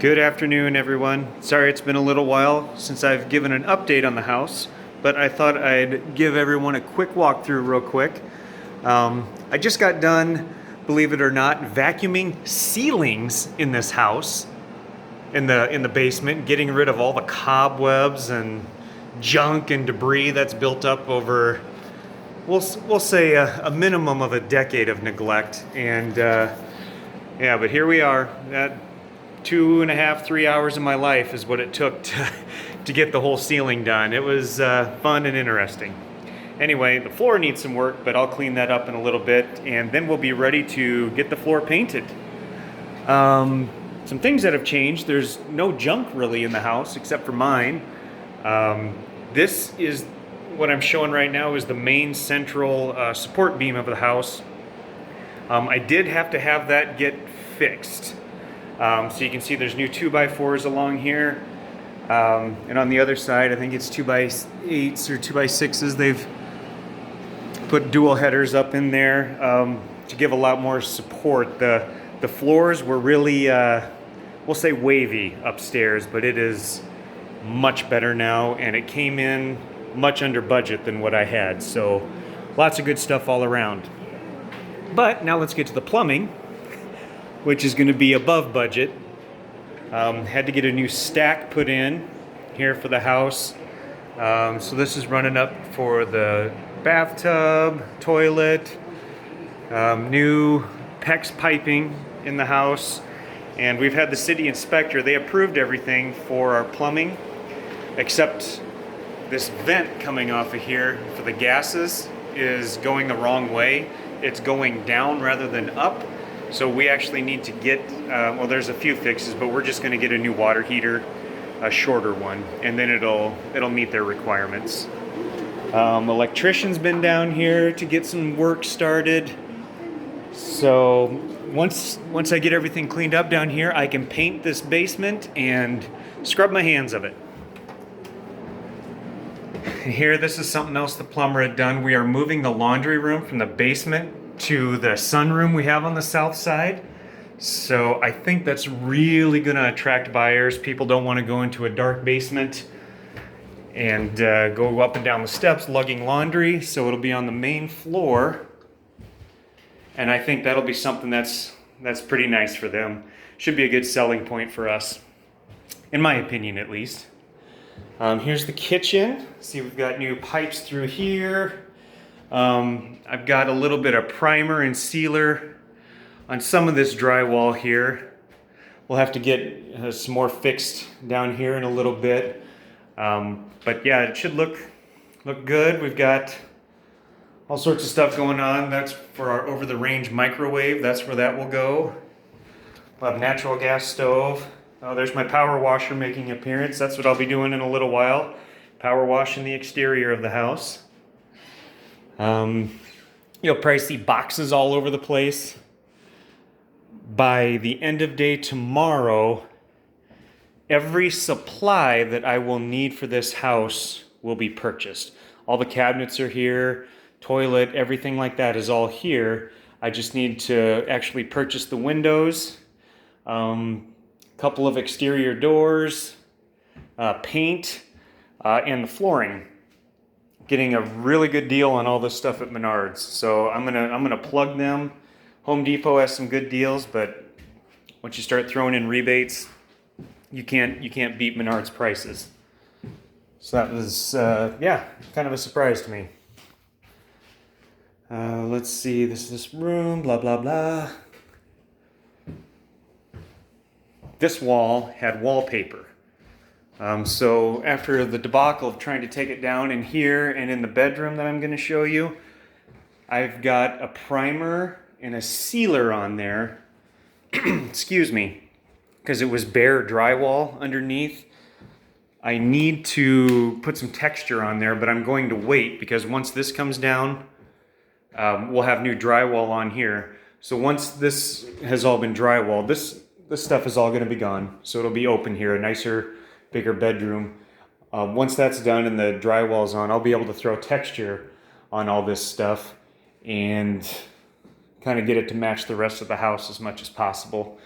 Good afternoon, everyone. Sorry it's been a little while since I've given an update on the house, but I thought I'd give everyone a quick walkthrough real quick. I just got done, believe it or not, vacuuming ceilings in this house, in the basement, getting rid of all the cobwebs and junk and debris that's built up over, we'll say a minimum of a decade of neglect. And yeah, but here we are. That 2.5, 3 hours of my life is what it took to get the whole ceiling done. It was fun and interesting. Anyway, the floor needs some work, but I'll clean that up in a little bit, and then we'll be ready to get the floor painted. Some things that have changed. There's no junk really in the house except for mine. This is what I'm showing right now is the main central support beam of the house. I did have to have that get fixed. So you can see there's new 2x4s along here. And on the other side, I think it's 2x8s or 2x6s. They've put dual headers up in there to give a lot more support. The floors were really, we'll say wavy upstairs, but it is much better now, and it came in much under budget than what I had. So lots of good stuff all around. But now let's get to the plumbing, which is going to be above budget. Had to get a new stack put in here for the house. So this is running up for the bathtub, toilet, new PEX piping in the house. And we've had the city inspector, they approved everything for our plumbing, except this vent coming off of here for the gases is going the wrong way. It's going down rather than up. So we actually need to get, well, there's a few fixes, but we're just going to get a new water heater, a shorter one, and then it'll meet their requirements. Electrician's been down here to get some work started. So once I get everything cleaned up down here, I can paint this basement and scrub my hands of it. Here, this is something else the plumber had done. We are moving the laundry room from the basement to the sunroom we have on the south side. So I think that's really going to attract buyers. People don't want to go into a dark basement and go up and down the steps lugging laundry. So it'll be on the main floor. And I think that'll be something that's pretty nice for them. Should be a good selling point for us, in my opinion at least. Here's the kitchen. See, we've got new pipes through here. I've got a little bit of primer and sealer on some of this drywall here. We'll have to get some more fixed down here in a little bit. But yeah, it should look good. We've got all sorts of stuff going on. That's for our over-the-range microwave. That's where that will go. We'll have natural gas stove. Oh, there's my power washer making an appearance. That's what I'll be doing in a little while. Power washing the exterior of the house. You'll probably see boxes all over the place. By the end of day tomorrow, every supply that I will need for this house will be purchased. All the cabinets are here, toilet, everything like that is all here. I just need to actually purchase the windows, couple of exterior doors, paint, and the flooring. Getting a really good deal on all this stuff at Menards. So I'm gonna plug them. Home Depot has some good deals, but once you start throwing in rebates, you can't beat Menards prices. So that was yeah, kind of a surprise to me. Let's see, this room, blah blah blah. This wall had wallpaper. So after the debacle of trying to take it down in here and in the bedroom that I'm going to show you, I've got a primer and a sealer on there, excuse me, because it was bare drywall underneath. I need to put some texture on there, but I'm going to wait because once this comes down, we'll have new drywall on here. So once this has all been drywalled, this stuff is all going to be gone. So it'll be open here, a nicer, bigger bedroom. Once that's done and the drywall's on, I'll be able to throw texture on all this stuff and kind of get it to match the rest of the house as much as possible.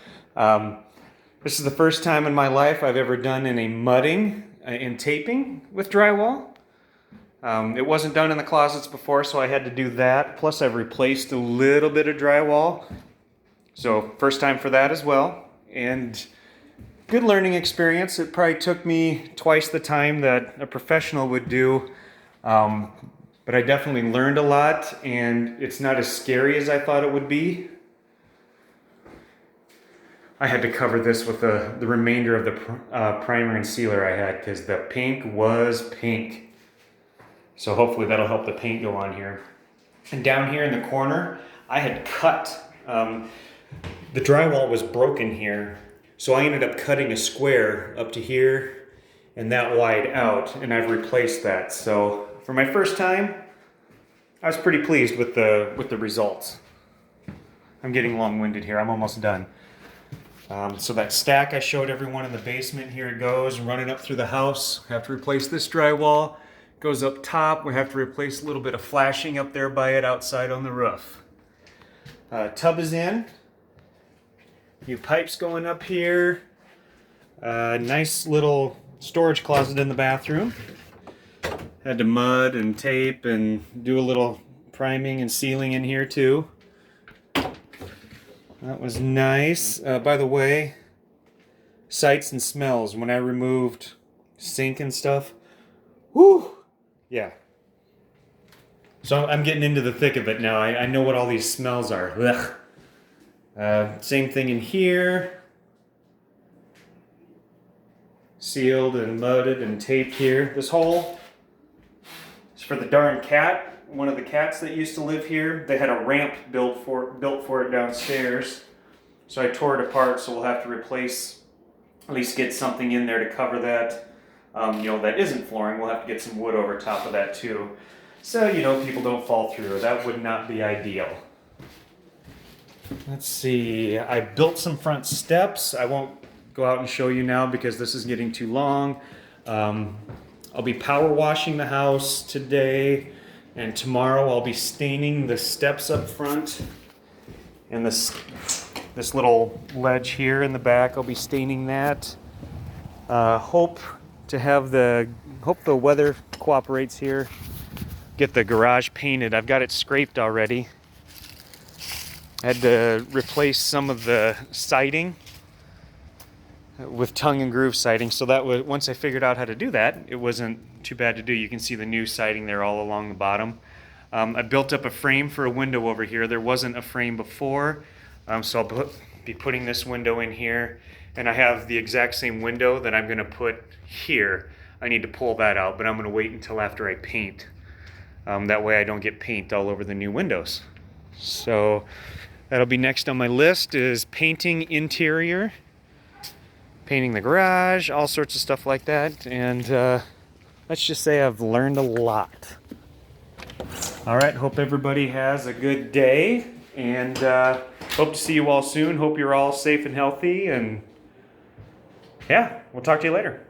This is the first time in my life I've ever done any mudding and taping with drywall. It wasn't done in the closets before, so I had to do that. Plus I've replaced a little bit of drywall. So first time for that as well. And good learning experience. It probably took me twice the time that a professional would do. But I definitely learned a lot, and it's not as scary as I thought it would be. I had to cover this with the remainder of the primer and sealer I had because the pink was pink. So hopefully that'll help the paint go on here. And down here in the corner, I had cut, the drywall was broken here. So I ended up cutting a square up to here and that wide out, and I've replaced that. So for my first time, I was pretty pleased with the results. I'm getting long-winded here, I'm almost done. So that stack I showed everyone in the basement, here it goes, running up through the house. Have to replace this drywall. Goes up top, we have to replace a little bit of flashing up there by it outside on the roof. Tub is in. New pipes going up here. Nice little storage closet in the bathroom. Had to mud and tape and do a little priming and sealing in here too. That was nice. By the way, sights and smells. When I removed sink and stuff, whoo, yeah. So I'm getting into the thick of it now. I know what all these smells are. Same thing in here. Sealed and mudded and taped here. This hole is for the darn cat. One of the cats that used to live here. They had a ramp built for it downstairs. So I tore it apart, so we'll have to replace, at least get something in there to cover that. That isn't flooring. We'll have to get some wood over top of that too. So, people don't fall through. That would not be ideal. Let's see, I built some front steps. I won't go out and show you now because this is getting too long. I'll be power washing the house today, and tomorrow I'll be staining the steps up front and this little ledge here in the back. I'll be staining that. Hope the weather cooperates here. Get the garage painted. I've got it scraped already. I had to replace some of the siding with tongue and groove siding. So that was, once I figured out how to do that, it wasn't too bad to do. You can see the new siding there all along the bottom. I built up a frame for a window over here. There wasn't a frame before, so I'll be putting this window in here. And I have the exact same window that I'm going to put here. I need to pull that out, but I'm going to wait until after I paint. That way I don't get paint all over the new windows. So that'll be next on my list, is painting interior, painting the garage, all sorts of stuff like that. And let's just say I've learned a lot. All right, hope everybody has a good day, and hope to see you all soon. Hope you're all safe and healthy, and yeah, we'll talk to you later.